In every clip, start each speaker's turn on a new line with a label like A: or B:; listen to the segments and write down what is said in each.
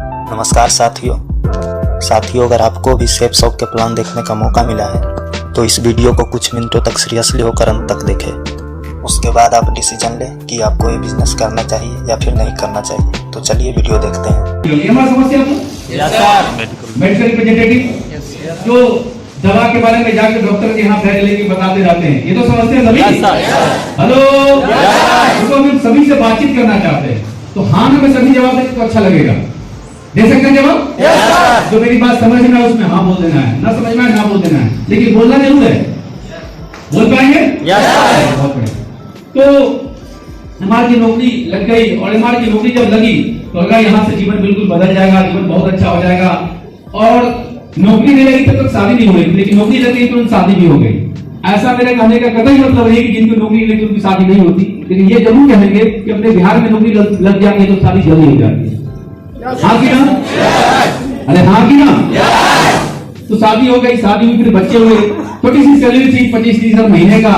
A: नमस्कार साथियों, अगर आपको भी सेफ शॉप के प्लान देखने का मौका मिला है तो इस वीडियो को कुछ मिनटों तक सीरियसली होकर अंत तक देखें। उसके बाद आप डिसीजन लें कि आपको ये बिजनेस करना चाहिए या फिर नहीं करना चाहिए। तो चलिए वीडियो देखते हैं।
B: मेडिकल रिप्रेजेंटेटिव जो दवा के बारे में जाकर डॉक्टर के यहाँ बैग लेके बताते रहते हैं, ये तो समझते हैं सभी। हेलो, तो हम सभी से बातचीत करना चाहते हैं, तो हाँ में सभी जवाब दें तो अच्छा लगेगा। दे सकते हैं जवाब? जो मेरी बात समझ में आए उसमें हाँ बोल देना है, ना समझ में आए ना बोल देना है, लेकिन बोलना जरूर है। बोल पाएंगे? बहुत बढ़िया। तो एमआर की नौकरी लग गई, और एमआर की नौकरी जब लगी तो लगा यहाँ से जीवन बिल्कुल बदल जाएगा, जीवन बहुत अच्छा हो जाएगा। और नौकरी नहीं लगी तब तक शादी नहीं हो गई, लेकिन नौकरी लग गई तो शादी भी हो गई। ऐसा मेरे कहने का कतई मतलब नहीं कि जिनको नौकरी लगी उनकी शादी नहीं होती, लेकिन ये जरूर कहेंगे कि अपने बिहार में नौकरी लग जाती है तो शादी जल्दी हो जाती है। हाँ की ना? अरे हाँ की ना? तो शादी हो गई, शादी हुई, फिर बच्चे हुए, छोटी सी सैलरी थी 25-30 महीने का,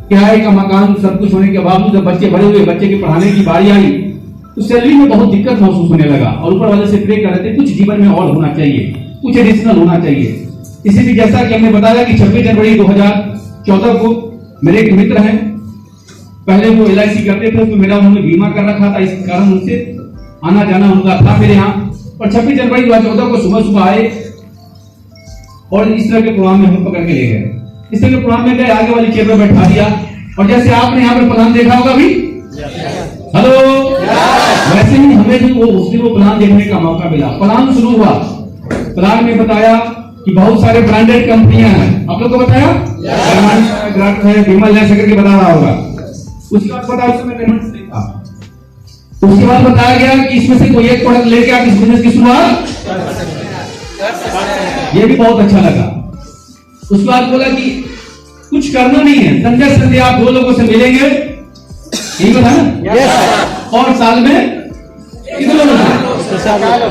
B: किराए का मकान, सब कुछ होने के बावजूद जब बच्चे बड़े हुए, बच्चे के पढ़ाने की बारी आई तो सैलरी में बहुत दिक्कत महसूस होने लगा, और ऊपर वाले से प्रे कर रहे थे कुछ जीवन में और होना चाहिए, कुछ एडिशनल होना चाहिए। इसीलिए जैसा कि हमने बताया कि 26 जनवरी 2014 को मेरे एक मित्र हैं, पहले वो LIC करते थे, तो मेरा उन्होंने बीमा कर रखा था, इस कारण उनसे आना जाना उनका था मेरे यहाँ। और 26 जनवरी 2014 को सुबह सुबह आए और इस तरह के प्रोग्राम में हम पकड़ के ले गए। इस तरह के प्रोग्राम में गए, आगे वाली चेयर पर बैठा दिया, और जैसे आपने यहाँ पर प्लान देखा होगा अभी, हेलो, वैसे ही हमें भी उस दिन वो प्लान देखने का मौका मिला। प्लान शुरू हुआ, प्लान में बताया कि बहुत सारे ब्रांडेड कंपनियां हैं, आप लोग को बताया, ग्रांट है, विमल ने करके बता रहा होगा। उसके बाद बताया उसमें पेमेंट नहीं था। उसके बाद बताया गया कि इसमें से कोई एक प्रोडक्ट लेके आप इस बिजनेस की शुरुआत, ये भी बहुत अच्छा लगा। उसके बाद बोला कि कुछ करना नहीं है, संजय संजय आप 2 लोगों से मिलेंगे, ठीक है ना? और साल में कितने लोग?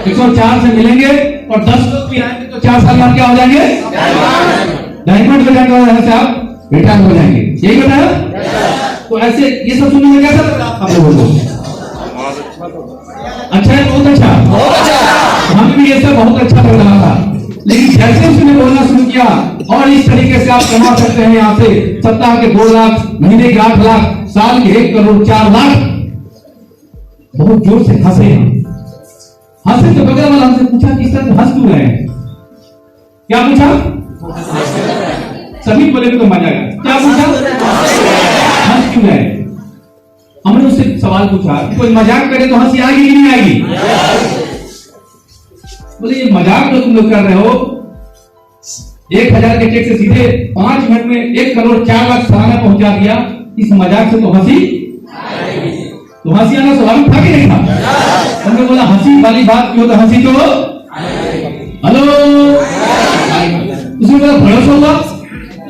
B: 104 से मिलेंगे, और 10 लोग भी आएंगे तो 4 साल बाद क्या हो जाएंगे? डायमंड हो जाएंगे, से आप रिटायर हो जाएंगे। यही बताया? तो ऐसे ये सब सुनने में कैसा लग रहा आप लोगों को? अच्छा है, बहुत अच्छा, हमें भी ये सब बहुत अच्छा लग रहा था। लेकिन जैसे उसने बोलना शुरू किया, और इस तरीके से आप कमा सकते हैं यहाँ से सप्ताह के 2 लाख, महीने के 8 लाख, साल के 1 करोड़ 4 लाख, बहुत जोर से हंसे हम। हंसे तो बगल वाला हमसे पूछा कि सर हंस क्यों रहे हैं? क्या पूछा? सभी बोले तो मजा आया। क्या पूछा? हंस क्यों रहे? हमने उससे सवाल पूछा कि कोई मजाक करे तो हंसी आएगी कि नहीं आएगी? बोले ये मजाक जो तुम लोग कर रहे हो, 1000 के चेक से सीधे 5 मिनट में 1 करोड़ 4 लाख सालाना पहुंचा दिया, इस मजाक से तो हंसी आएगी। तो हंसी आना स्वाभाविक था कि नहीं था? हमने बोला हंसी वाली बात क्यों, तो हंसी तो हेलो, उसने बोला भरोसा हुआ।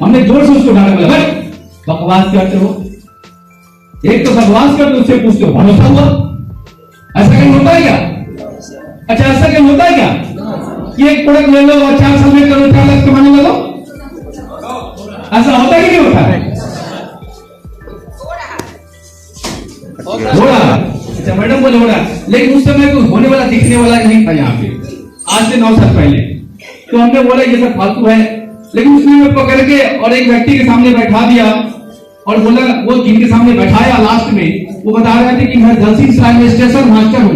B: हमने जोर से उसको डांटा, बोला भाई बकवास करते हो, एक तो बकवास करते उससे पूछते हो भरोसा हुआ? ऐसा कहीं होता है क्या? अच्छा ऐसा कहीं होता है क्या कि एक प्रोडक्ट ले लो और 4 साल में करोड़ 4 लाख कमाने लगो? ऐसा होता है कि नहीं होता है? हो रहा। अच्छा मैडम बोले हो रहा, लेकिन उस समय कोई होने वाला दिखने वाला नहीं था यहाँ पे, आज से 9 साल पहले। तो हमने बोला ये सब फालतू है, लेकिन उसने हमें पकड़ के और एक व्यक्ति के सामने बैठा दिया, और बोला, वो जिनके सामने बैठाया लास्ट में, वो बता रहे थे कि मैं दलसिंह सराय में स्टेशन मास्टर हूँ।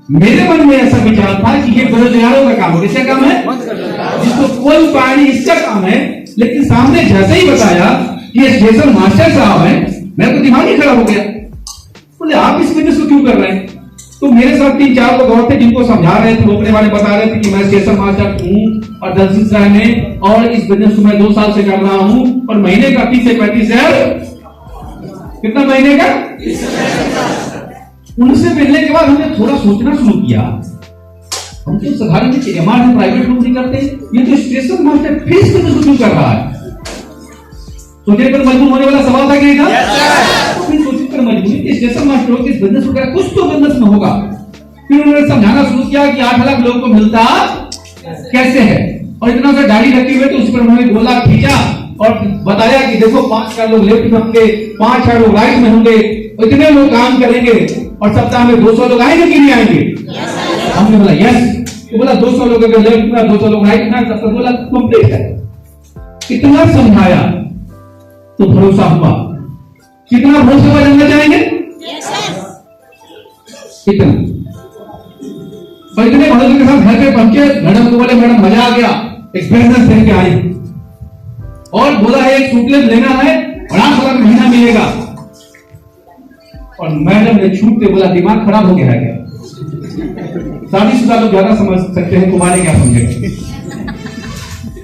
B: मेरे मन में ऐसा विचार था कि ये बेरोजगारों का काम है, किसका काम है? जिसको कोई उपाय नहीं, इसका काम है। लेकिन सामने जैसे ही बताया कि ये स्टेशन मास्टर साहब है, मेरा तो दिमाग ही खराब हो गया। बोले आप इस बिजनेस को क्यों कर रहे हैं? तो मेरे साथ 3-4 लोग और थे जिनको समझा रहे थे, रोकने वाले बता रहे थे कि मैं स्टेशन मास्टर हूँ और दलसिंह सराय में, और इस बिजनेस को मैं 2 साल से कर रहा हूँ, और महीने का 30 से 35 हजार। कितना महीने का? उनसे मिलने के बाद हमने थोड़ा सोचना शुरू किया, हम तो साधारण एमआर में प्राइवेट नौकरी करते हैं, ये तो स्टेशन मास्टर फीस बिजनेस क्यों कर रहा है? सोचने पर मजबूर होने वाला सवाल था कि नहीं था? तो फिर सोचने पर मजबूरी कि स्टेशन मास्टर हो कि बिजनेस वगैरह कुछ तो बिजनेस में होगा। फिर उन्होंने समझाना शुरू किया कि 8 लाख लोगों को मिलता कैसे है, और इतना सा गाड़ी रखी हुई, तो उस पर उन्होंने गोला खींचा और बताया कि देखो 5 लोग लेफ्ट में होंगे, 5 लोग राइट में होंगे, इतने लोग काम करेंगे, और सप्ताह में 200 लोग आएंगे कि नहीं आएंगे? हमने बोला यस, तो बोला 200 लोग अगर लेफ्ट में 200 लोग राइट में, तब तक बोला कंप्लीट है। इतना समझाया तो भरोसा हुआ। कितना भरोसा हुआ जानना चाहेंगे? इतना। और इतने भरोसे के साथ घर पे पहुंचे, मैडम को बोले मैडम मजा आ गया, एक्सपीरियंस देख के आई, और बोला है एक सूटकेस लेना है और 8 लाख महीना मिलेगा। और मैडम ने छूट के बोला दिमाग खराब हो गया है क्या? शादीशुदा लोग ज्यादा समझ सकते हैं, तुम्हारे क्या समझेगा।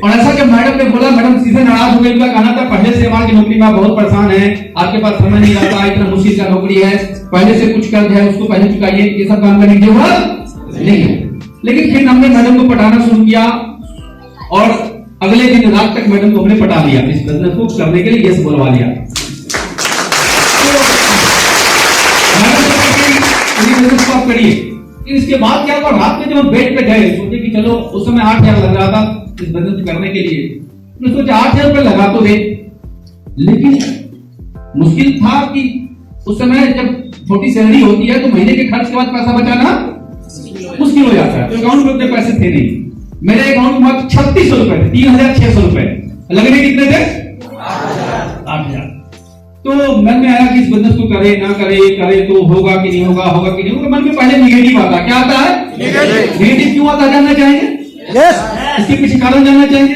B: और ऐसा जब मैडम ने बोला, मैडम सीधे नाराज हो गई। उनका कहना था पहले से हमारी नौकरी में बहुत परेशान है, आपके पास समय नहीं रहता, इतना मुश्किल का नौकरी है, पहले से कुछ कर्ज है उसको पहले चुकाइए, ये सब काम करने की जरूरत नहीं है। लेकिन फिर हमने मैडम को पटाना शुरू किया और अगले दिन रात तक मैडम को हमने पटा लिया, इस बिजनेस को करने के लिए यस बोलवा लिया। बिजनेस को आप करिए। इसके बाद क्या हुआ, रात में जब हम बेड पे गए, सोचे कि चलो, उस समय 8,000 लग रहा था इस बिजनेस करने के लिए, तो सोचा 8,000 रुपये लगा तो दे। लेकिन मुश्किल था कि उस समय जब छोटी सैलरी होती है तो महीने के खर्च के बाद पैसा बचाना मुश्किल हो जाता है। तो अकाउंट में उतने पैसे थे नहीं, मेरे अकाउंट में 3600 रुपए थे, 3,600 रुपए। लगने कितने थे? 8,000। तो मन में आया कि इस बिजनेस को करे ना करे, करे तो होगा कि नहीं होगा, होगा कि नहीं होगा। मन में पहले निगेटिव आता। क्या आता है? निगेटिव क्यों आता जानना चाहेंगे? इसके पीछे कारण जानना चाहेंगे?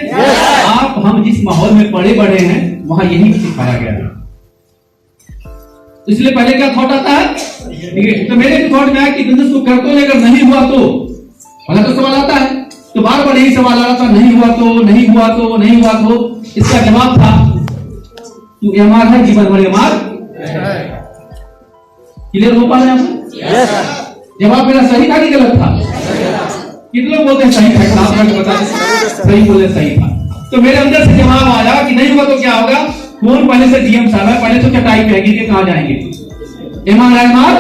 B: आप हम जिस माहौल में पड़े बड़े हैं वहां यही सिखाया गया है, इसलिए पहले क्या थॉट आता है? तो मेरे थॉट में आया कि बिजनेस को कर तो लेकर नहीं हुआ तो पहला तो सवाल आता है। तो बार बार यही सवाल आ रहा था, नहीं हुआ तो, नहीं हुआ तो, नहीं हुआ तो। इसका जवाब था तू एमआर है, जीवन भर एमआर। क्लियर हो पा रहे हैं? जवाब मेरा सही था कि गलत था? कितने लोग बोलते हैं सही था? आप लोग बता दें सही बोले, सही था। तो मेरे अंदर से जवाब आया कि नहीं हुआ तो क्या होगा, कौन पहले से डीएम साहब है, पहले तो चटाई पे है, कहां जाएंगे? एमआर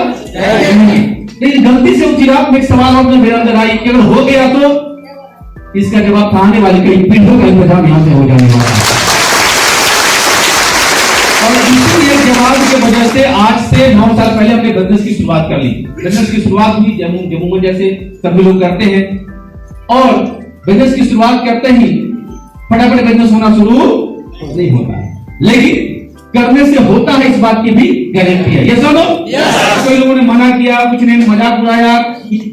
B: लेकिन गलती से उसी रात में एक सवाल और मेरे अंदर आई कि अगर हो गया तो इसका जवाब था आने वाली कई पीढ़ियों का इंतजाम यहां से हो जाने वाला है। और इसी एक जवाब की वजह से आज से 9 साल पहले हमने बिजनेस की शुरुआत कर ली। बिजनेस की शुरुआत हुई जम्मू में, जैसे सभी लोग करते हैं, और बिजनेस की शुरुआत करते ही फटाफट बिजनेस होना शुरू नहीं होता, लेकिन करने से होता है, इस बात की भी गारंटी है। ये सुनो, कोई लोगों ने मना किया, कुछ ने मजाक उड़ाया,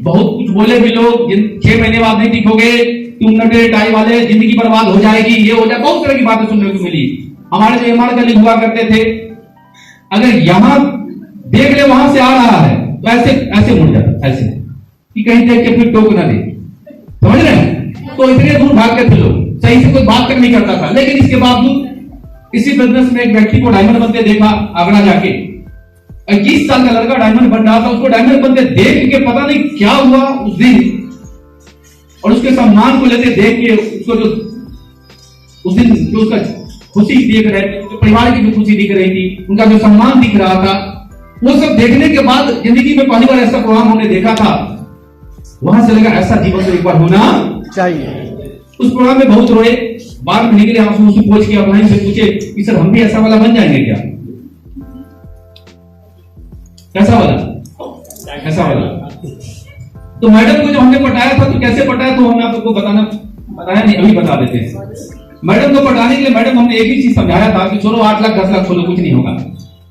B: बहुत कुछ बोले भी लोग, 6 महीने बाद नहीं दिखोगे, तुम नटे टाई वाले, जिंदगी बर्बाद हो जाएगी, ये हो जाए, बहुत तरह की बातें सुनने को मिली। हमारे जो एमआर गली हुआ करते थे, अगर यहां देख ले वहां से आ रहा है तो ऐसे ऐसे मुड़ जाता, ऐसे कि कहीं देख के फिर टोक ना दे, समझ रहे हैं? तो इतने दूर भाग के थे लोग, सही से कोई बात तक नहीं करता था। लेकिन इसके बावजूद इसी बिजनेस में एक व्यक्ति को डायमंड बनते देखा आगरा जाके, 21 साल का लड़का डायमंड बन रहा था। उसको डायमंड बनते देख के पता नहीं क्या हुआ उस दिन, और उसके सम्मान को लेते देख के उसको जो उस दिन जो उसका खुशी दिख रही थी, जो परिवार की जो खुशी दिख रही थी, उनका जो सम्मान दिख रहा था, वो सब देखने के बाद जिंदगी में पहली बार ऐसा प्रोग्राम हमने देखा था। वहां से लगा ऐसा जीवन तो एक बार होना चाहिए। उस प्रोग्राम में बहुत रोए, बाद में निकले आंसू से पूछ के ऑनलाइन से पूछे कि सर हम भी ऐसा वाला बन जाएंगे क्या? कैसा वाला? ऐसा वाला। तो मैडम को जब हमने पटाया था तो कैसे पटाया, तो हमने आपको बताया नहीं, अभी बता देते हैं। मैडम को पटाने के लिए मैडम हमने एक ही चीज समझाया था कि छोड़ो 8 लाख 10 लाख छोड़ो, कुछ नहीं होगा।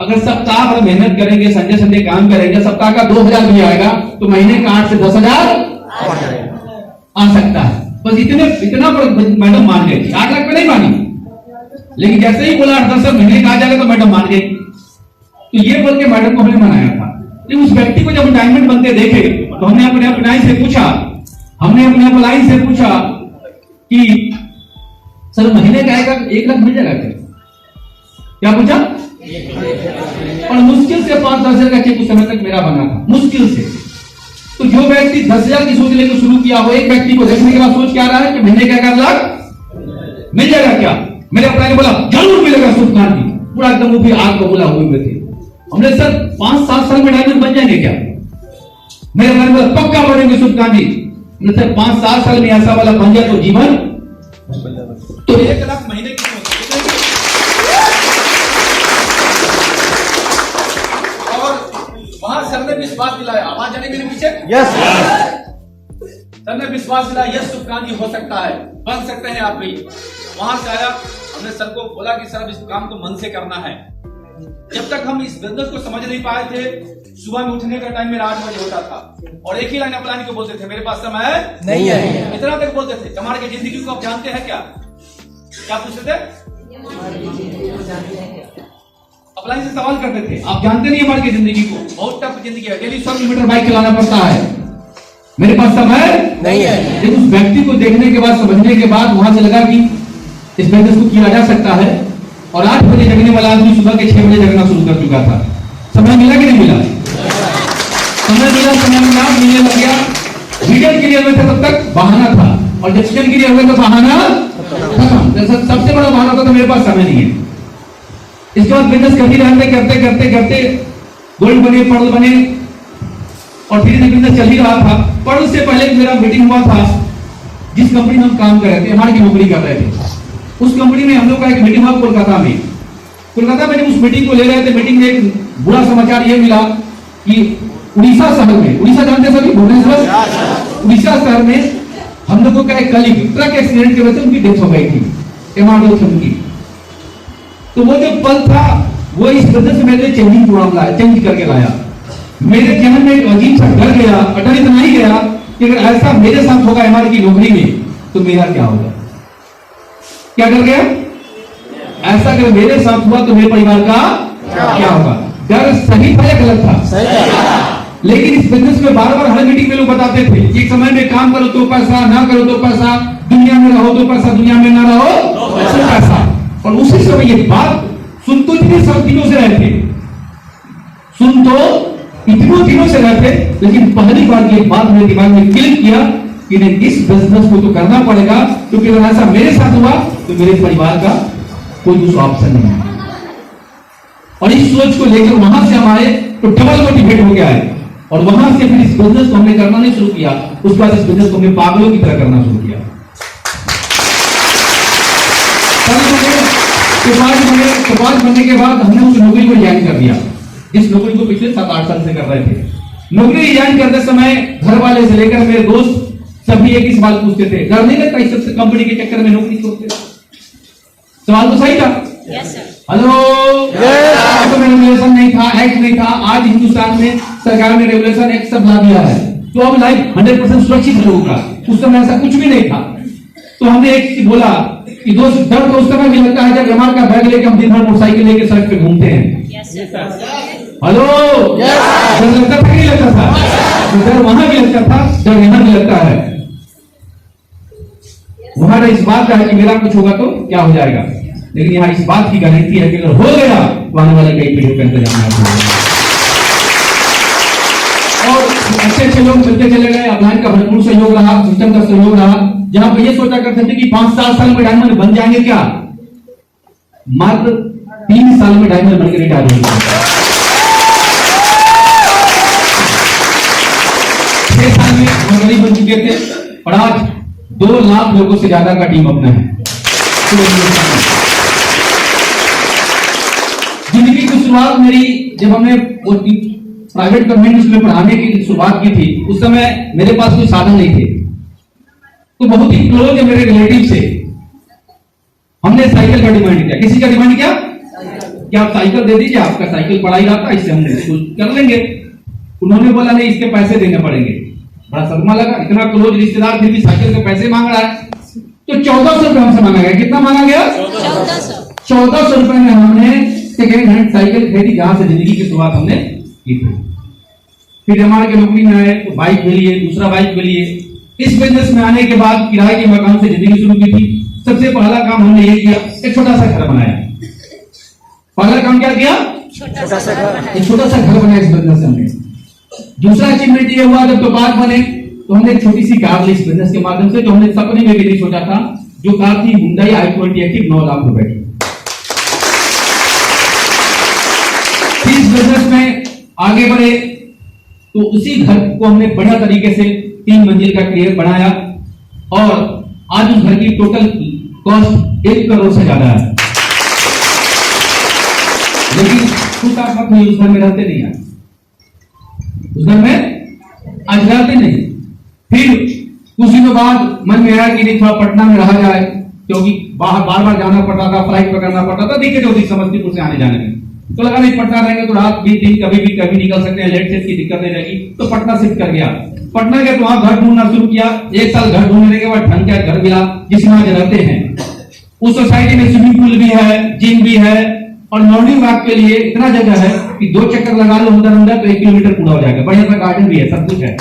B: अगर सप्ताह भर मेहनत करेंगे, संडे संडे काम करेंगे, सप्ताह का 2,000 भी आएगा तो महीने का 8 से 10,000 आ सकता है। बस इतना पर मैडम मान गई थी। 8 लाख पे नहीं मानी, लेकिन जैसे ही बोला 8-10 महीने का आ जाएगा तो मैडम मान गई। तो ये बोल के मैडम को हमने मनाया था। लेकिन उस व्यक्ति को जब डायमंड बनते देखे तो हमने अपने अपनाई से पूछा, हमने अपने अपनाई से पूछा कि सर महीने का आएगा 1 लाख मिल जाएगा क्या? पूछा? और मुश्किल से 5-10 हजार का चेक उस समय तक मेरा बना था, मुश्किल से। तो जो व्यक्ति 10,000 की सोच लेकर शुरू किया हो, एक व्यक्ति को देखने के बाद सोच क्या रहा है कि महीने का 1 लाख मिल जाएगा क्या? मेरे अपना ने बोला जरूर मिलेगा सुल्तान जी, पूरा एकदम वो भी आग को बोला हुए थे। हमने सर 5-7 साल में डायमंड बन जाएंगे क्या? मेरे अपना ने बोला पक्का बनेंगे सुल्तान जी। सर 5-7 साल में ऐसा वाला बन जाए तो जीवन तो 1 लाख महीने की वहां सर ने भी इस बात दिलाया, आवाज जाने मेरे पीछे। यस।
C: तब हमने विश्वास दिलाया यह शुभ काम हो सकता है, बन सकते हैं आप भी। वहां से आया, हमने सर को बोला कि सर इस काम को मन से करना है। जब तक हम इस बिजनेस को समझ नहीं पाए थे, सुबह में उठने का टाइम मेरा 8 बजे होता था और एक ही लाइन अपलाइन को बोलते थे, मेरे पास समय नहीं है, इतना तक बोलते थे। चमार की जिंदगी को आप जानते हैं क्या? क्या पूछते थे? अपलाइन से सवाल करते थे, आप जानते नहीं हमारी जिंदगी को, बहुत टफ जिंदगी है, डेली 100 किलोमीटर बाइक चलाना पड़ता है, मेरे पास समय नहीं है। लेकिन उस व्यक्ति को देखने के बाद, समझने के बाद वहां से लगा कि इस बिजनेस को किया जा सकता है। और 8 बजे जगने वाला आदमी सुबह के 6 बजे जगना शुरू कर चुका था। समय मिला कि नहीं मिला? समय मिला, मिलने लग गया। वीडियो क्लियर में था तब तक बहाना था, और जब चिकन क्लियर हुआ तो बहाना खत्म। सबसे बड़ा बहाना था मेरे पास समय नहीं है। इसके बाद बिजनेस करते गोल्ड बने, पर्ल बने, और धीरे धीरे बिजनेस चल ही रहा था। पर्ल से पहले मेरा मीटिंग हुआ था, जिस कंपनी में हम काम कर रहे थे, हमारी की नौकरी कर रहे थे, उस कंपनी में हम लोग का एक मीटिंग हुआ कोलकाता में। कोलकाता में जब उस मीटिंग को ले रहे थे, मीटिंग में एक बुरा समाचार ये मिला कि उड़ीसा शहर में, उड़ीसा जानते सभी, भुवनेश्वर, उड़ीसा शहर में हम लोगों का एक कलीग ट्रक एक्सीडेंट की वजह से उनकी डेथ हो गई थी, एमआरडीओ थी उनकी। तो वो जो पल था, वो इस बिजनेस में मेरे चेंजिंग प्रोग्राम लाया, चेंज करके लाया। मेरे जहन में एक अजीब सा डर गया, डर इतना ही गया कि अगर ऐसा मेरे साथ होगा एमआरडीओ की नौकरी में, तो मेरा क्या होगा? क्या डर गया? ऐसा अगर मेरे साथ हुआ तो मेरे परिवार का क्या होगा? डर सही था या गलत था? सही था। लेकिन इस बिजनेस में बार बार हर मीटिंग में लोग बताते थे, एक समय में काम करो तो पैसा, ना करो तो पैसा, दुनिया में रहो तो पैसा, दुनिया में ना रहो तो पैसा। और उसी समय ये बात सुन तो इतने सब दिनों से रहते, सुन तो इतनों दिनों से रहते, लेकिन पहली बार ये बात मेरे दिमाग में क्लिक किया कि नहीं, इस बिजनेस को तो करना पड़ेगा, क्योंकि अगर ऐसा मेरे साथ हुआ तो मेरे परिवार का कोई दूसरा ऑप्शन नहीं है। और इस सोच को लेकर वहां से हम आए तो डबल मोटिवेट हो गया है, और वहां से फिर इस बिजनेस को हमने करना नहीं शुरू किया। उसके बाद इस बिजनेस को हमने पागलों की तरह करना शुरू किया। सुपार बनने के बाद हमने उस नौकरी को रिजाइन कर दिया, जिस नौकरी को पिछले 7-8 साल से कर रहे थे। नौकरी रिजाइन करते समय घर वाले से लेकर मेरे दोस्त सभी एक ही सवाल पूछते थे, डर नहीं लगता इस सबसे कंपनी के चक्कर में नौकरी छोड़ते? सवाल तो सही था। हेलो, तो रेगुलेशन नहीं था, एक्ट नहीं था। आज हिंदुस्तान में सरकार ने रेगुलेशन एक्ट सब ला दिया है, तो अब लाइफ 100% सुरक्षित है लोगों का। उस समय ऐसा कुछ भी नहीं था। तो हमने एक बोला कि दोस्त, डर तो उस समय भी लगता है जब एमआर का बैग लेके हम दिन भर मोटरसाइकिल लेके सड़क पे घूमते हैं। हेलो, डर लगता था, नहीं लगता था? तो डर वहां भी लगता था, डर यहां भी लगता है। वहां इस बात का है कि मेरा कुछ होगा तो क्या हो जाएगा, लेकिन यहाँ इस बात की गारंटी है कि अगर हो गया तो आने वाले कई पीढ़ियों का इंतजाम होगा। और अच्छे लोग मिलते चले गए, अपलाइन का भरपूर सहयोग रहा, सिस्टम का सहयोग रहा। जहां पर ये सोचा करते थे कि 5-7 साल में डायमंड बन जाएंगे, क्या मात्र 3 साल में डायमंड बनकर रिटायर हो गए। 6 साल में हम गरीब बन चुके थे, और आज 2 लाख लोगों से ज्यादा का टीम अपना है। जिंदगी की शुरुआत मेरी, जब हमने प्राइवेट कन्वेंट में पढ़ाने की शुरुआत की थी, उस समय मेरे पास कोई साधन नहीं थे। तो बहुत ही क्लोज है मेरे रिलेटिव से, हमने साइकिल का डिमांड किया। किसी का डिमांड किया कि आप साइकिल दे दीजिए, आपका साइकिल पड़ा ही रहता है, इससे हम स्कूल कर लेंगे। उन्होंने बोला नहीं, इसके पैसे देने पड़ेंगे। बड़ा सदमा लगा, इतना क्लोज रिश्तेदार फिर भी साइकिल के पैसे मांग रहा है। तो 1400 रुपए हमसे मांगा गया। कितना मांगा गया? 1400 रुपए में हमने सेकेंड हैंड साइकिल खरीदी, जहां से जिंदगी की शुरुआत हमने की थी। फिर हमारे के नौकरी में आए तो बाइक भी लिए, दूसरा बाइक भी लिए। इस बिजनेस में आने के बाद किराए के मकान से जिंदगी शुरू की थी। सबसे पहला काम हमने ये किया, एक छोटा सा घर बनाया। पहला काम क्या किया? छोटा सा घर, एक छोटा सा घर बनाया इस बिजनेस से हमने। दूसरा अचीवमेंट ये हुआ, जब तो कार बने तो हमने एक छोटी सी कार ली इस बिजनेस के माध्यम से, जो हमने सपने में भी नहीं सोचा था। जो कार थी Hyundai i20 एक्टिव, 9 लाख रुपए की। इस बिजनेस में आगे बढ़े तो उसी घर को हमने बढ़िया तरीके से 3 मंजिल का क्लियर बनाया, और आज उस घर की टोटल कॉस्ट 1 करोड़ से ज्यादा है। लेकिन कुछ आप उस घर में रहते नहीं है, उस घर में आज रहते नहीं। फिर बाद मन में आया कि नहीं थोड़ा पटना में रहा जाए, क्योंकि बाहर बार बार जाना पड़ता था, फ्लाइट पकड़ना पड़ता था, दिक्कत होती समस्तीपुर से आने जाने में। तो लगा नहीं पटना रहेंगे तो रात भी दिन कभी निकल सकते हैं, लेट सेट की दिक्कत नहीं रहेगी, तो पटना शिफ्ट कर गया। पटना गया तो वहां घर ढूंढना शुरू किया। 1 साल घर ढूंढने के बाद ढंग का घर मिला जिसमें आज रहते हैं। उस सोसाइटी में स्विमिंग पूल भी है, जिम भी है, और मॉर्निंग वॉक के लिए इतना जगह है कि 2 चक्कर लगा लो अंदर अंदर तो 1 किलोमीटर पूरा हो जाएगा। बढ़िया सा गार्डन भी है, सब कुछ है।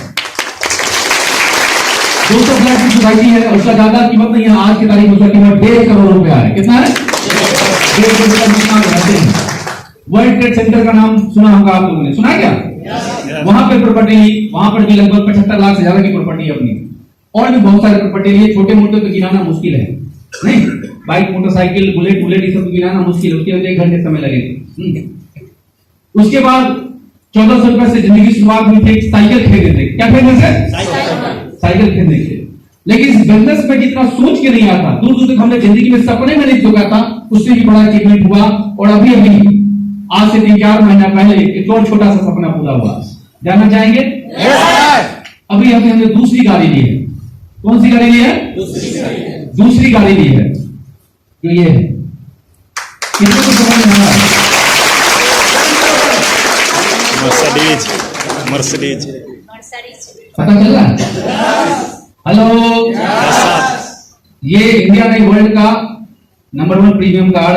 C: 200 फ्लैट की सोसाइटी है, उसका ज्यादा कीमत नहीं है। आज की तारीख में उसका कीमत 1.5 करोड़ रुपया है। कितना है? 1.5 करोड़ रुपया रहते हैं। वर्ल्ड ट्रेड सेंटर का नाम सुना होगा आप लोगों ने, सुना है क्या? वहां पे प्रॉपर्टी ली, वहां पर भी लगभग 75 लाख से ज्यादा की प्रॉपर्टी है अपनी। और भी बहुत सारे प्रॉपर्टी लिए, छोटे मोटे तो गिनाना मुश्किल है, नहीं बाइक मोटरसाइकिल बुलेट ये सब गिनाना मुश्किल है, उसके लिए 1 घंटे समय लगेगा। उसके बाद 1400 रुपए से जिंदगी शुरुआत हुई थी। साइकिल खरीदे थे। क्या खरीदे थे? साइकिल खरीदने के। लेकिन इस बिजनेस में जितना सोच के नहीं आता, दूर दूर तक हमने जिंदगी में सपने में नहीं सोचा था, उससे भी बड़ा अचीवमेंट हुआ। और अभी आज से 3-4 महीना पहले एक और छोटा सा सपना पूरा हुआ। जानना चाहेंगे? अभी हमने दूसरी गाड़ी ली है। कौन सी गाड़ी ली है? दूसरी गाड़ी ली है, जो ये है। कितने को समझ में आ रहा है?
D: मर्सिडीज
C: पता चल रहा है? हेलो, ये इंडिया नहीं वर्ल्ड का नंबर 1 प्रीमियम कार,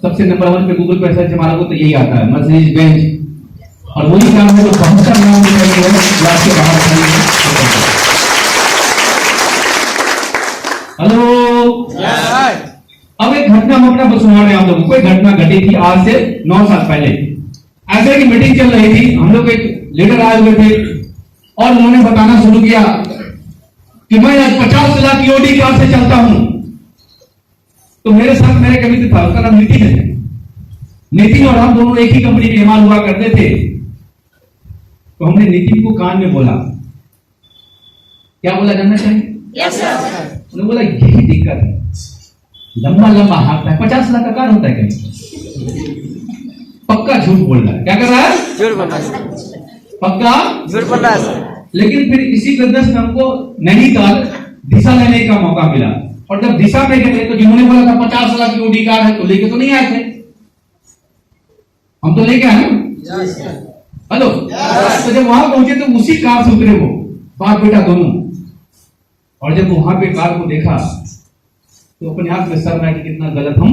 C: सबसे नंबर 1 पे गूगल पे सर्च मारोगे तो यही आता है, मर्सिडीज बेंज। और वही कार है जो 72 नाम के बाहर खड़ी है। हेलो, अब एक घटना हम अपना सुना रहे हैं आप लोगों को। एक घटना घटी थी आज से 9 साल पहले। ऐसे की मीटिंग चल रही थी, हम लोग एक लीडर आए हुए थे और उन्होंने बताना शुरू किया कि मैं आज 50 लाख की ओडी कार से चलता हूं। तो मेरे साथ मेरे कभी था, उसका नाम नितिन है। नितिन और हम दोनों एक ही कंपनी के एमआर हुआ करते थे। तो हमने नितिन को कान में बोला, क्या बोला जानना चाहिए? उन्होंने बोला यही दिक्कत है, लंबा लंबा हाथ है, 50 लाख का कार होता है कहीं? पक्का झूठ बोल रहा है। क्या कर रहा है? झूठ बोल रहा है। पक्का झूठ बोल रहा है। लेकिन फिर इसी बिजनेस में हमको नैनीताल दिशा लेने का मौका मिला। और जब दिशा में गए तो जिन्होंने बोला था 50 लाख की ओडी कार है, तो लेके तो नहीं आए थे, हम तो लेके आए ना। हेलो, तो जब वहां पहुंचे तो उसी कार से उतरे वो बाप बेटा दोनों। और जब वहां पे कार को देखा तो अपने आप में शर्म आया कि कितना गलत हम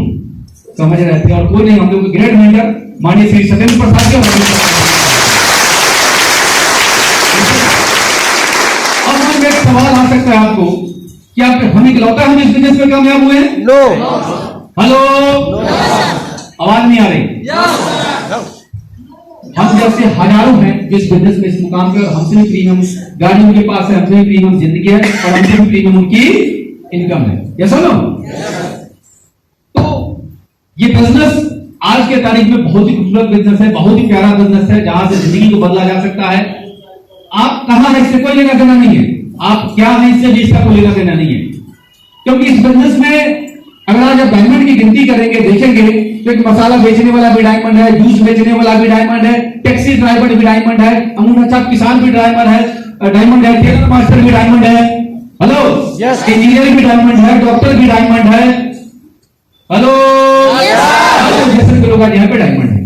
C: समझ रहे थे। और कोई नहीं, हम लोग ग्रेट मेंटर माननीय श्री सत्येंद्र प्रसाद जी। अब मन में एक सवाल आ सकता है आपको, क्या हम इकलौता हम इस बिजनेस में कामयाब हुए हैं? नो। हेलो, आवाज नहीं आ रही? हम जैसे हजारों हैं जो इस बिजनेस में इस मुकाम पे, और हमसे भी प्रीमियम गाड़ी उनके पास है, हमसे भी प्रीमियम जिंदगी है, और हमसे भी प्रीमियम उनकी इनकम है। ये सुनो, तो ये बिजनेस आज के तारीख में बहुत ही खूबसूरत बिजनेस है, बहुत ही प्यारा बिजनेस है, जहां से जिंदगी को बदला जा सकता है। आप कहां है इससे कोई लेना देना नहीं है, आप क्या है इससे भी इसका कोई लेना देना नहीं है। क्योंकि इस बिजनेस में अगर आज आप डायमंड की गिनती करेंगे, देखेंगे तो एक मसाला बेचने वाला भी डायमंड है, जूस बेचने वाला भी डायमंड है, टैक्सी ड्राइवर भी डायमंड है, अमूल अच्छा किसान भी ड्राइवर है, डायमंड है, टेलर मास्टर भी डायमंड है, हेलो, इंजीनियर भी डायमंड है, डॉक्टर भी डायमंड है, हेलो, जैसे के लोग आज यहाँ पे डायमंड है।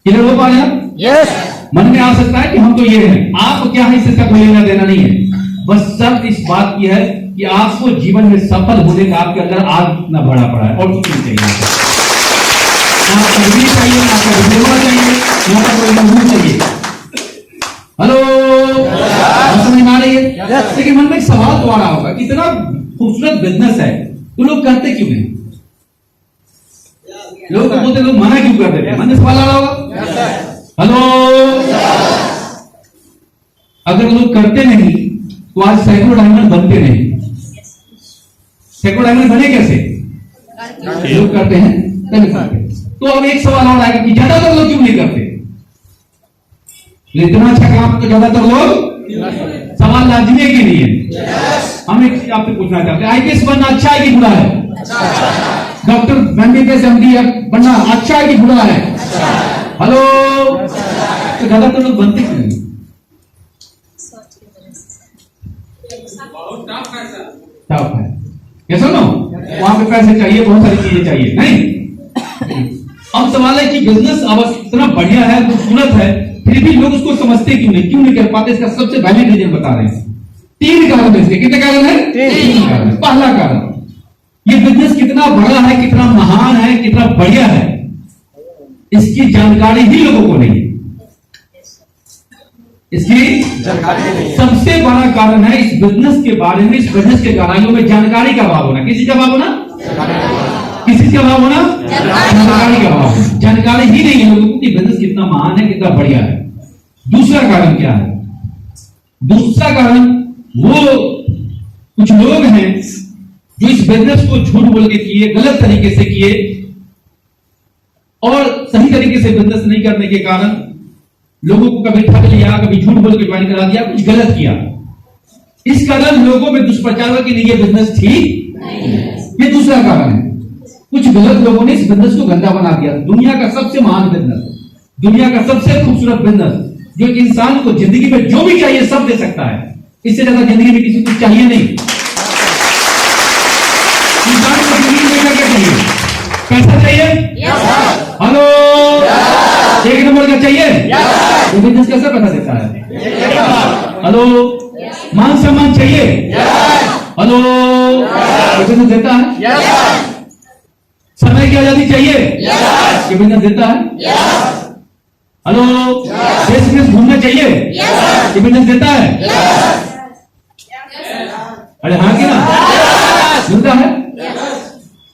C: क्लियर हो पा रहे हैं? यस। मन में आ सकता है कि हम तो ये हैं, आप क्या है इससे कोई लेना देना नहीं है। बस सब इस बात की है कि आपको जीवन में सफल होने का आपके अंदर आग इतना बड़ा पड़ा है, और कुछ नहीं चाहिए। ना आपका डिग्री चाहिए, ना आपका डिप्लोमा चाहिए, ना आपका कोई नौकरी चाहिए। हेलो, समझ में आ रही है? लेकिन मन में एक सवाल तो आ रहा होगा कि इतना खूबसूरत बिजनेस है तो लोग करते क्यों नहीं? लोग तो बोलते, लोग मना क्यों करते थे? मन में सवाल आ रहा होगा। हेलो, अगर लोग करते नहीं तो आज सैकड़ों डायमंड बनते नहीं। सैकड़ों डायमंड बने कैसे? लोग करते हैं तभी करते। तो अब एक सवाल और आएगा कि ज्यादातर लोग क्यों नहीं करते? इतना अच्छा काम तो ज्यादातर लोग, सवाल लाजमी के लिए हम एक चीज आपसे पूछना चाहते हैं, आईपीएस बनना अच्छा है कि बुरा है? डॉक्टर एमबीबीएस एमडी बनना अच्छा है कि बुरा है? हेलो, तो ज्यादातर लोग बनते क्यों नहीं? टफ है, ये सुनो, वहां पे पैसे चाहिए, बहुत सारी चीजें चाहिए, नहीं? अब सवाल है कि बिजनेस अब इतना बढ़िया है, खूबसूरत है, फिर भी लोग उसको समझते क्यों नहीं कर पाते? इसका सबसे वैलिड रीजन बता रहे हैं। 3 कारण है इसके। कितने कारण है? 3 कारण। पहला कारण, ये बिजनेस कितना बड़ा है, कितना महान है, कितना बढ़िया है, इसकी जानकारी ही लोगों को नहीं है। इसकी जानकारी सबसे बड़ा कारण है इस बिजनेस के बारे में, इस बिजनेस के गहराइयों में जानकारी का अभाव होना। किसी का अभाव होना? किसी का अभाव होना? जानकारी का अभाव। जानकारी ही नहीं है लोगों को कि बिजनेस कितना महान है, कितना बढ़िया है। दूसरा कारण क्या है? दूसरा कारण, वो कुछ लोग हैं जो इस बिजनेस को झूठ बोल के किए, गलत तरीके से किए, और सही तरीके से बिजनेस नहीं करने के कारण लोगों को कभी ठग लिया, कभी झूठ बोल के ज्वाइन करा दिया, कुछ गलत किया। इस कारण लोगों में दुष्प्रचार हुआ कि नहीं, ये बिजनेस ठीक। ये दूसरा कारण है। कुछ गलत लोगों ने इस बिजनेस को गंदा बना दिया। दुनिया का सबसे महान बिजनेस, दुनिया का सबसे खूबसूरत बिजनेस, जो एक इंसान को जिंदगी में जो भी चाहिए सब दे सकता है। इससे ज्यादा जिंदगी में किसी को चाहिए नहीं। इंसान को जिंदगी में क्या चाहिए? पैसा चाहिए? हेलो, 1 नंबर का चाहिए? ये बिजनेस कैसे पैसा देता है? हेलो, मान सम्मान चाहिए? हेलो, बिजनेस देता है? समय की आजादी चाहिए? ये बिजनेस देता है? हेलो, देश में घूमना चाहिए? ये बिजनेस देता है? अरे हाँ कि ना, मिलता है।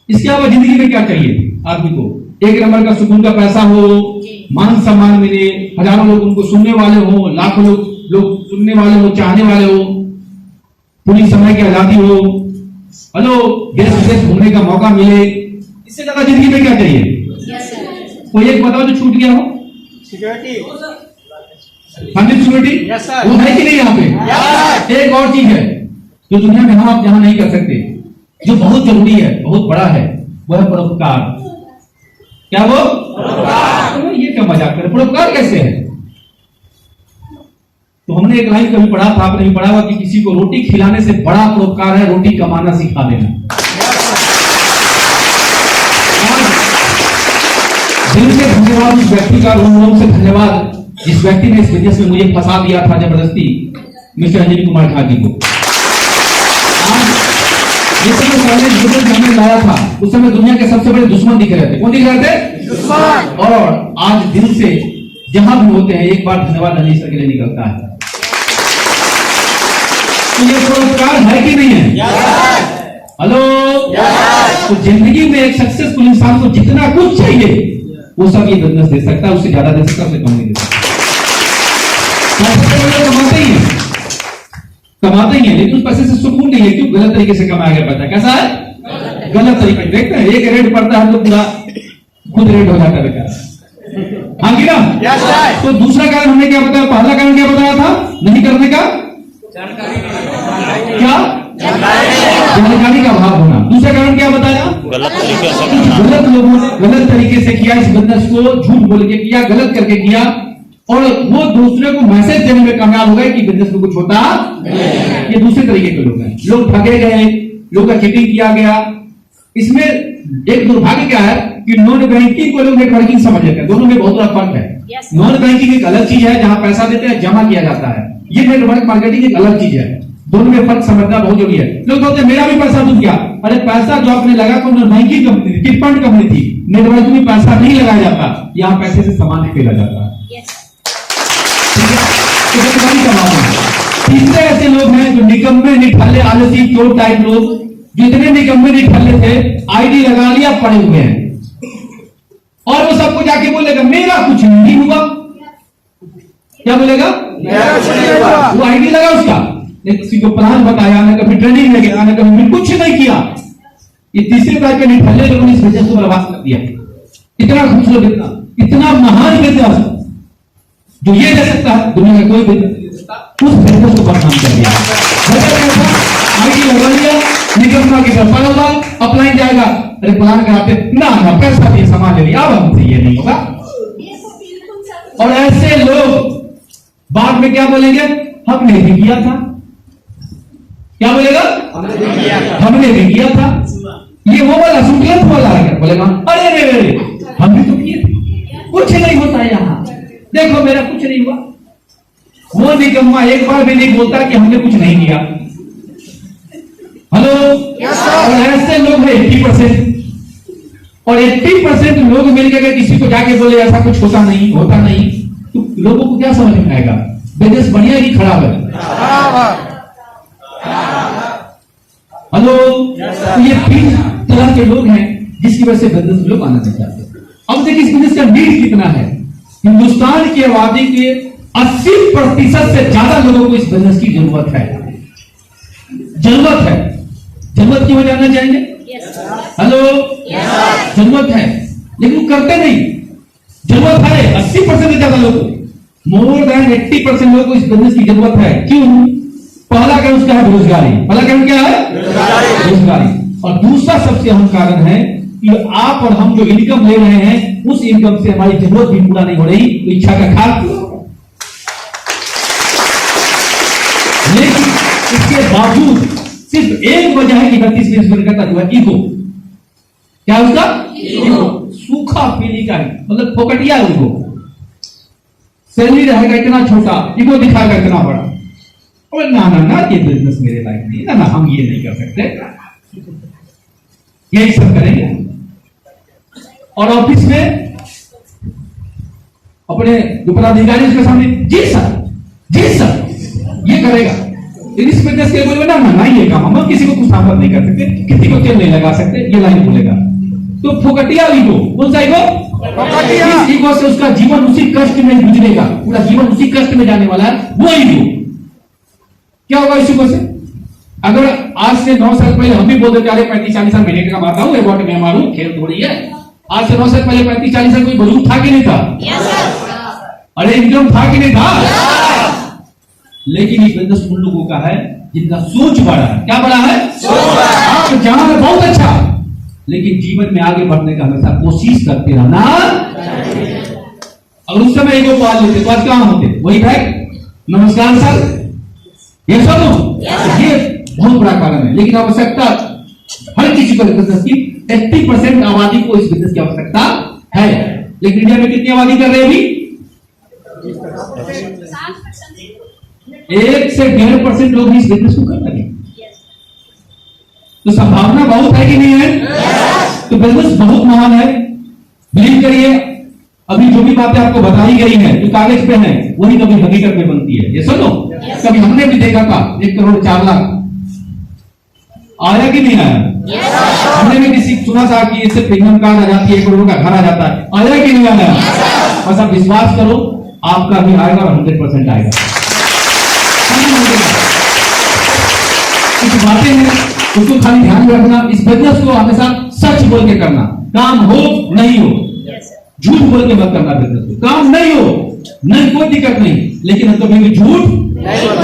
C: इसके अलावा जिंदगी में क्या चाहिए आदमी को? 1 नंबर का सुकून का पैसा हो, मान सम्मान मिले, हजारों लोग उनको सुनने वाले हो, लाखों लोग सुनने वाले हो, चाहने वाले हो, पूरी समय की आजादी हो, हेलो, देश विदेश घूमने का मौका मिले। इससे ज्यादा जिंदगी में क्या चाहिए? कोई एक बताओ जो छूट गया हो।
D: सिक्योरिटी,
C: फैमिली सिक्योरिटी, वो है कि नहीं यहाँ पे? एक और चीज है जो दुनिया में हम आप यहाँ नहीं कर सकते, जो बहुत जरूरी है, बहुत बड़ा है, वो है परोपकार। क्या वो? तो ये क्या मजाक कर, परोपकार कैसे है? तो हमने एक लाइन कभी पढ़ा था, आपने भी पढ़ा हुआ कि किसी को रोटी खिलाने से बड़ा परोपकार है रोटी कमाना सिखा देना। दिल से धन्यवाद उस व्यक्ति का, रोम से धन्यवाद जिस व्यक्ति ने इस बिजनेस में मुझे फंसा दिया था जबरदस्ती, मिस्टर अंजनी कुमार ठाकुर को। जिस समय पहले बिजनेस हमने लाया था, उस समय दुनिया के सबसे बड़े दुश्मन दिख रहे थे। कौन दिख रहे थे? दुश्मन। और आज दिल से जहां भी होते हैं एक बार धन्यवाद रंजीत सर के लिए निकलता है। तो ये पुरस्कार है कि नहीं है? हेलो, तो जिंदगी में एक सक्सेसफुल इंसान को जितना कुछ चाहिए वो सब ये बिजनेस दे सकता है, उससे ज्यादा दे सकता है, उससे कम नहीं दे सकता। कमाते ही है, लेकिन उस पैसे से सुकून नहीं है। क्यों? गलत तरीके से कमाया गया पैसा। कैसा है? गलत तरीके। देखते हैं एक रेट पड़ता है तो पूरा खुद रेट हो जाता है बेकार। हाँ कि ना? तो दूसरा कारण हमने क्या बताया? पहला कारण क्या बताया था नहीं करने का? क्या? जानकारी का अभाव होना। दूसरा कारण क्या बताया?
D: गलत तरीके से,
C: गलत लोगों ने गलत तरीके से किया, इस बिजनेस को झूठ बोल के किया, गलत करके किया, और वो दूसरे को मैसेज देने में कामयाब हो गए कि बिजनेस में कुछ होता नहीं। ये दूसरे तरीके के लोग हैं। लोग ठगे गए, लोगों का चीटिंग किया गया। इसमें एक दुर्भाग्य क्या है कि नॉन बैंकिंग को लोग नेटवर्किंग समझ लेते हैं। दोनों में बहुत बड़ा फर्क है। नॉन बैंकिंग एक अलग चीज है जहां पैसा देते हैं, जमा किया जाता है। ये नेटवर्क मार्केटिंग एक अलग चीज है। दोनों में फर्क समझना बहुत जरूरी है। लोग बोलते हैं मेरा भी पैसा डूब गया। अरे पैसा जो आपने लगा तो नॉन बैंकिंग कंपनी थी, चिट फंड कंपनी थी। नेटवर्क में पैसा नहीं लगाया जाता, यहाँ पैसे से सामान खरीदा जाता है। तीसरे ऐसे लोग हैं जो निकम्मे निठल्ले आलसी चोर टाइप लोग, जितने निकम्मे निठल्ले थे आईडी लगा लिया पड़े हुए हैं, और वो सबको जाके बोलेगा मेरा कुछ नहीं हुआ। क्या बोलेगा? वो आईडी लगा उसका, किसी को प्लान बताया, ना कभी ट्रेनिंग में गया, ना कभी कुछ नहीं किया। ये तीसरे टाइप के निठल्ले लोगों ने इस बिजनेस को बर्बाद कर दिया। इतना खूबसूरत, इतना महान बिजनेस जो ये दे सकता है, दुनिया का कोई बिजनेस नहीं दे सकता, उस बिजनेस को बदनाम कर दिया। आईडी लगा लिया, निकलना के घर पड़ा हुआ, अपलाइन जाएगा, अरे प्लान कराते ना पैसा दिए सामान ले लिया, अब हमसे ये नहीं होगा। और ऐसे लोग बाद में क्या बोलेंगे? हमने भी किया था, क्या बोलेगा? हमने भी किया था। ये वो वाला सुकलत वाला है, बोलेगा अरे रे रे हम भी तो किए थे, कुछ नहीं होता यहाँ, देखो मेरा कुछ नहीं हुआ। वो निकम्मा एक बार भी नहीं बोलता कि हमने कुछ नहीं किया। हेलो, और ऐसे लोग हैं 80%, और 80% लोग मिलकर के किसी को जाके बोले ऐसा कुछ होता नहीं, तो लोगों को क्या समझ में आएगा? बिजनेस बढ़िया कि खराब है? हेलो, तो ये 3 तरह के लोग हैं जिसकी वजह से बिजनेस में लोग आना नहीं चाहते। अब देखिए इस बिजनेस का नीड कितना है। हिंदुस्तान की आबादी के 80% से ज्यादा लोगों को इस बिजनेस की जरूरत है। जरूरत क्यों जानना चाहेंगे? हेलो, जरूरत है लेकिन वो करते नहीं। जरूरत है 80% से ज्यादा लोगों को, मोर देन 80% लोगों को इस बिजनेस की जरूरत है। क्यों? पहला कारण उसका है बेरोजगारी। पहला कारण क्या है? बेरोजगारी। और दूसरा सबसे अहम कारण है कि आप और हम जो इनकम ले रहे हैं उस इनकम से हमारी जरूरत भी पूरा नहीं हो रही, तो इच्छा का खाक। लेकिन इसके बावजूद सिर्फ एक वजह है कि 32 मिनट करता हुआ ईगो। क्या उसका? ईगो। सूखा पीली का, मतलब फोकटिया ईगो। सैलरी रहेगा इतना छोटा, ईगो दिखाएगा इतना बड़ा। और ना ये बिजनेस मेरे लायक नहीं, ना हम ये नहीं कर सकते, यही सब करेंगे। और ऑफिस में अपने जो पदाधिकारी उसके सामने जी सर ये करेगा। इस बिजनेस के बोले ना ये काम हम किसी को कुछ सामत नहीं कर सकते, किसी को तेल नहीं लगा सकते, ये लाइन बोलेगा। तो फोकटिया ईगो। कौन सा ईगो? इस ईगो से उसका जीवन उसी कष्ट में गुजरेगा, पूरा जीवन उसी कष्ट में जाने वाला है। वो ईगो क्या होगा इस ईगो से? अगर आज से 9 साल पहले हम भी बोलते थे अरे 35-40 साल महीने का कमाता हूं, एवॉर्ड में मारूं, खेल थोड़ी है। आज से 9 साल पहले 35-40 साल कोई बुजुर्ग था कि नहीं था? अरे इनकम था कि नहीं था? लेकिन ये बिजनेस उन लोगों का है जिनका सोच बड़ा है। क्या बड़ा है? आप जहां है बहुत अच्छा, लेकिन जीवन में आगे बढ़ने का हमेशा कोशिश करते रहना। अगर उस समय ईगो पाल लेते तो आज कहां होते? वही भाई नमस्कार सर, ये सब ये बहुत बड़ा कारण है। लेकिन आवश्यकता हर किसी को बिजनेस की 80% आबादी को इस बिजनेस की आवश्यकता है। लेकिन इंडिया में कितनी आबादी कर रहे हैं अभी? 1 से 1.5% लोग इस बिजनेस को कर रहे हैं। तो संभावना बहुत है कि नहीं है? तो बिजनेस बहुत महान है। बिलीव करिए, अभी जो भी बातें आपको बताई गई है जो कागज पे है वही कभी हकीकत में बनती है। ये सुनो, कभी हमने भी देखा था 1 करोड़ 4 लाख आया कि नहीं आया? हमने भी किसी सुना था कि इससे प्रीमियम कार्ड आ जाती है, 1 करोड़ का घर आ जाता है। आया कि नहीं आया? बस आप विश्वास करो, आपका भी आएगा और 100% आएगा। कुछ बातें हैं उसको खाली ध्यान में रखना। इस बिजनेस को हमेशा सच बोल के करना। काम हो नहीं हो, झूठ बोल के मत करना। बिजनेस को काम नहीं हो नहीं, कोई दिक्कत नहीं, लेकिन कभी भी झूठ,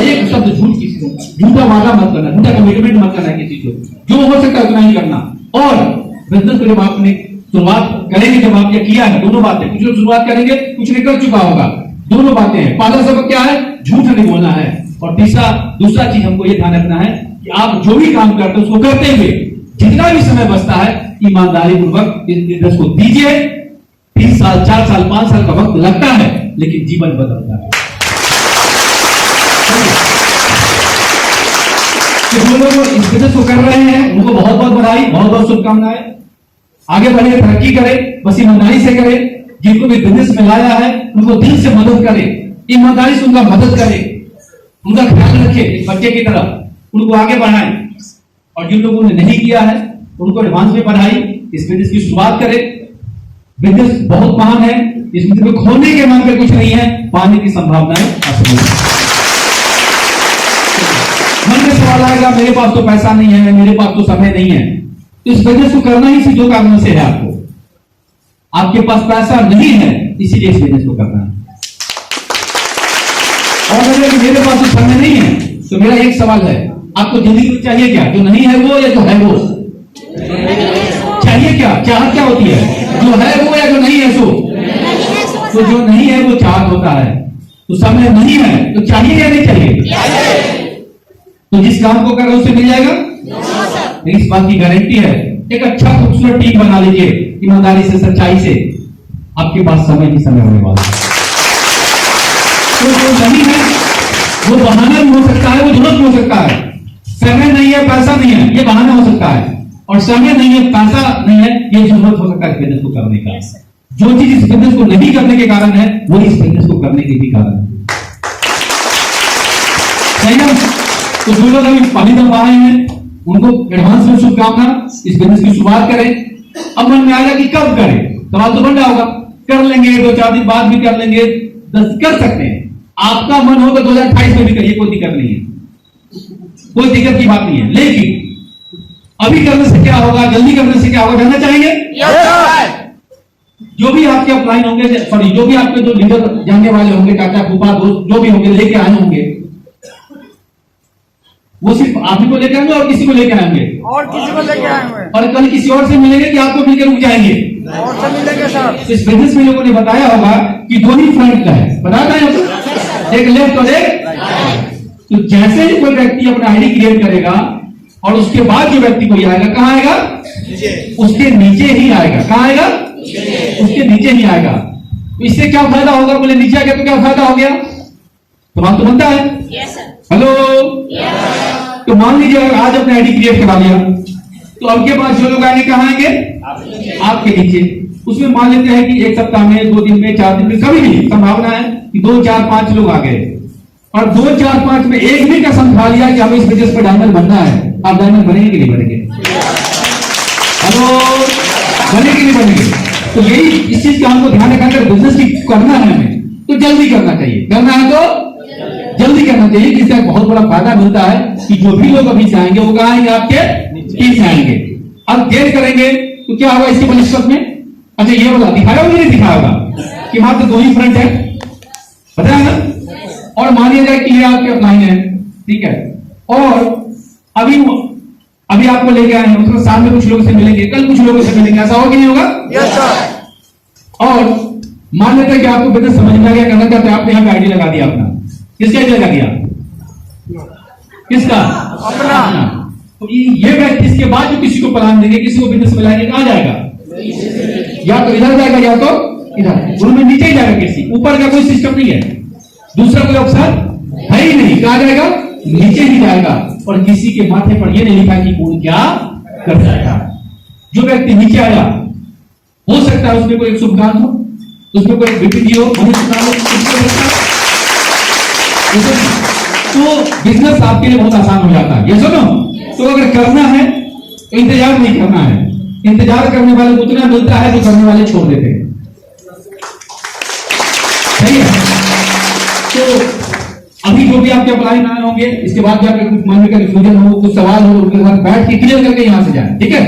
C: एक शब्द झूठ किसी को, झूठा वादा मत करना, झूठा कमिटमेंट मत करना किसी को। जो हो सकता है उतना ही करना। और बिजनेस को जब आपने शुरुआत करेंगे, जब आपने किया है, दोनों बातें, कुछ लोग शुरुआत करेंगे, कुछ नहीं कर चुका होगा, दोनों बातें हैं। पहला सबक क्या है? झूठ नहीं बोलना है। और दूसरा चीज हमको ये ध्यान रखना है कि आप जो भी काम करते हैं उसको करते हुए जितना भी समय बचता है ईमानदारी पूर्वक इस बिजनेस को दीजिए। 3 साल 4 साल 5 साल का वक्त लगता है, लेकिन जीवन बदलता है। तो जो लोग इस बिजनेस को कर रहे हैं उनको बहुत बहुत बधाई, बहुत बहुत शुभकामनाएं। आगे बढ़े, तरक्की करें, बस ईमानदारी से करें। जिनको भी बिजनेस में लाया है उनको दिल से मदद करें, ईमानदारी से उनका मदद करें, उनका ख्याल रखें एक बच्चे की तरह, उनको आगे बढ़ाएं। और जिन लोगों ने नहीं किया है उनको एडवांस में बधाई, इस बिजनेस की शुरुआत करें। बिजनेस बहुत महान है, इस बिजनेस में खोने के मन पे कुछ नहीं है, पाने की संभावनाएं असंभव है। मन में सवाल आएगा मेरे पास तो पैसा नहीं है, मेरे पास तो समय नहीं है, तो इस बिजनेस को करना ही दो कारणों से है। आपके पास पैसा नहीं है इसीलिए इस बिजनेस को करना है। और अगर मेरे पास तो समय नहीं है तो मेरा एक सवाल है, आपको जिंदगी में चाहिए क्या? जो नहीं है वो या जो है वो? चाहिए क्या? चाहत क्या होती है? जो है वो या जो नहीं है सो? तो जो नहीं है वो चाहत होता है। तो समय नहीं है तो चाहिए या नहीं चाहिए? तो जिस काम को कर रहे हो उसे मिल जाएगा? इस बात की गारंटी है। एक अच्छा खूबसूरत टीम बना लीजिए, ईमानदारी से, सच्चाई से, आपके पास समय ही समय होने वाला है। तो जो नहीं है वो बहाना भी हो सकता है, वो जरूरत भी हो सकता है। समय नहीं है, पैसा नहीं है, ये बहाना हो सकता है। और समय नहीं है, पैसा नहीं है, ये जरूरत हो सकता है बिजनेस को करने का। जो चीज इस बिजनेस को नहीं करने के कारण है, वो इस बिजनेस को करने के भी कारण है। सही ना? तो जो लोग अभी पहली दफा आए हैं, उनको एडवांस में शुभकामना, इस बिजनेस की शुरुआत करें। अब मन में आएगा कि कब करें, सवाल तो बन रहा होगा। कर लेंगे, 2-4 दिन बाद भी कर लेंगे, 10 कर सकते हैं। आपका मन हो तो 2028 में भी करिए, कोई दिक्कत नहीं है, कोई दिक्कत की बात नहीं है। लेकिन अभी करने से क्या होगा, जल्दी करने से क्या होगा, जानना चाहेंगे? जो भी आपके अपलाइन होंगे, सॉरी, जो भी आपके जो लीडर जानने वाले होंगे, चाचा फूफा दोस्त जो भी होंगे, लेके आए होंगे, वो सिर्फ आप ही को लेकर आएंगे और किसी को लेकर आएंगे,
D: और किसी को लेके आएंगे,
C: और कल किसी और से मिलेंगे कि आपको मिलकर रुक जाएंगे,
D: और से मिलेंगे सर।
C: इस बिजनेस में लोगों ने बताया होगा कि दो ही फ्रंट का है, बताया है, एक लेफ्ट और एक राइट। तो जैसे ही कोई व्यक्ति अपना आईडी क्रिएट करेगा और उसके बाद जो व्यक्ति कोई आएगा, कहां आएगा? उसके नीचे ही आएगा। कहां आएगा? उसके नीचे ही आएगा। तो इससे क्या फायदा होगा? बोले नीचे आ गया तो क्या फायदा हो गया? तो बात तो बनता है। हेलो, तो मान लीजिए अगर आज अपने आईडी क्रिएट करा लिया, तो अब के पास जो लोग आएंगे कहां आएंगे? आपके नीचे। उसमें मान लेते हैं कि 1 सप्ताह में, 2 दिन में, 4 दिन में, कभी भी संभावना है कि 2, 4, 5 लोग आ गए, और 2, 4, 5 में एक भी कसम खा लिया कि हमें इस बिजनेस पर डायमंड बनना है। आप डायमंड बनेंगे कि नहीं बनेंगे? हेलो, बनेंगे कि नहीं बनेंगे? तो यही इस चीज का हमको ध्यान रखा, अगर बिजनेस की करना है हमें तो जल्दी करना चाहिए। करना है तो जल्दी करना चाहिए, जिससे बहुत बड़ा फायदा मिलता है कि जो भी लोग अभी से आएंगे वो कहां आएंगे? आपके टीम से आएंगे। अब देर करेंगे तो क्या होगा इसके भविष्य में? अच्छा, ये वाला दिखाया होगा नहीं दिखाया होगा कि मात्र 2 ही फ्रंट है, बताया ना? और मानिए जाए कि ये आपके अपलाइन है, ठीक है, और अभी आपको लेके आए हैं, उसमें सामने कुछ लोगों से मिलेंगे, कल कुछ लोगों से मिलेंगे, ऐसा होगा कि नहीं होगा?
D: Yes sir.
C: और मान लेते हैं कि आपको बिजनेस समझ में आ गया, करना चाहते हैं, आपने यहाँ पे आईडी लगा दिया अपना। किसका आईडी लगा दिया? किसका? अपना। तो ये व्यक्ति इसके बाद जो किसी को प्लान देंगे, किसी को बिजनेस में लाएंगे, कहां जाएगा? या तो इधर जाएगा या तो इधर, दोनों में नीचे ही जाएगा। किसी ऊपर का कोई सिस्टम नहीं है, दूसरा कोई ऑप्शन है ही नहीं। कहां जाएगा? नीचे ही जाएगा। और किसी के माथे पर यह नहीं लिखा कि कौन क्या कर जाएगा। जो व्यक्ति नीचे आया, हो सकता है उसमें कोई शुभकांत हो, उसमें कोई बीपीजी हो, तो बिजनेस आपके लिए बहुत आसान हो जाता है। ये सुनो, तो अगर करना है तो इंतजार नहीं करना है। इंतजार करने वाले को उतना मिलता है जो करने वाले छोड़ देते हैं। सही है? तो अभी जो भी आपके अप्लाई ना होंगे, इसके बाद जाकर कुछ मन में कंफ्यूजन हो, कुछ सवाल हो, उनके साथ बैठ के क्लियर करके यहां से जाए, ठीक है?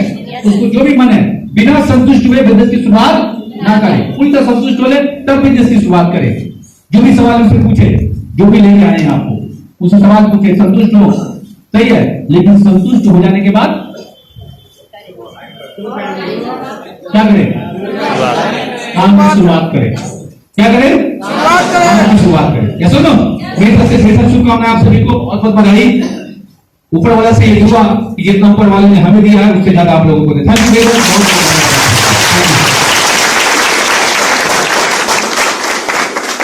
C: उसको जो भी मन है, बिना संतुष्ट हुए बिजनेस की शुरुआत ना करें। पूरी तरह संतुष्ट हो ले तब बिजनेस की शुरुआत करें। जो भी सवाल उससे पूछे, जो भी लेके आए हैं आपको, उससे सवाल पूछे, संतुष्ट हो, सही है, लेकिन संतुष्ट हो जाने के बाद क्या करें? काम की शुरुआत करें। क्या करें? काम की शुरुआत करें। क्या सुनो, मेरी तरफ से बेहतर शुभकामनाएं आप सभी को, बहुत बहुत बधाई। ऊपर वाला से ये दुआ कि जितना ऊपर वाले ने हमें दिया है उससे ज्यादा आप लोगों को दे। Thank you very much.